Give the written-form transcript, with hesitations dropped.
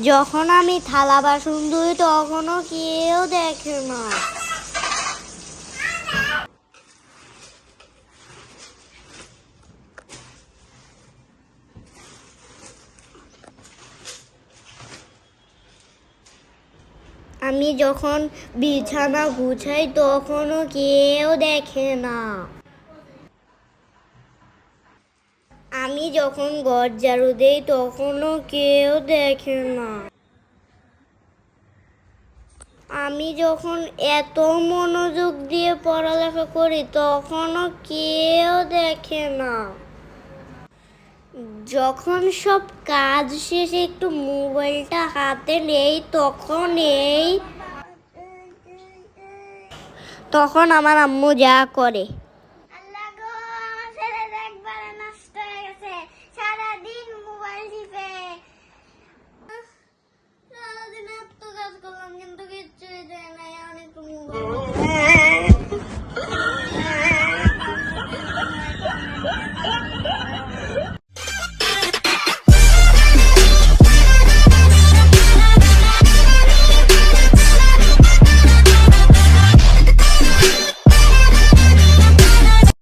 যখন আমি থালা বাসন ধুই তখনও কেউ দেখে না। আমি যখন বিছানা গুছাই তখনও কেউ দেখে না। আমি যখন ঘর ঝাড়ু দেই তখনও কেউ দেখে না। আমি যখন এত মনোযোগ দিয়ে পড়ালেখা করি তখনও কেউ দেখে না। যখন সব কাজ শেষে একটু মোবাইলটা হাতে নেই তখন আমার আম্মু যা করে।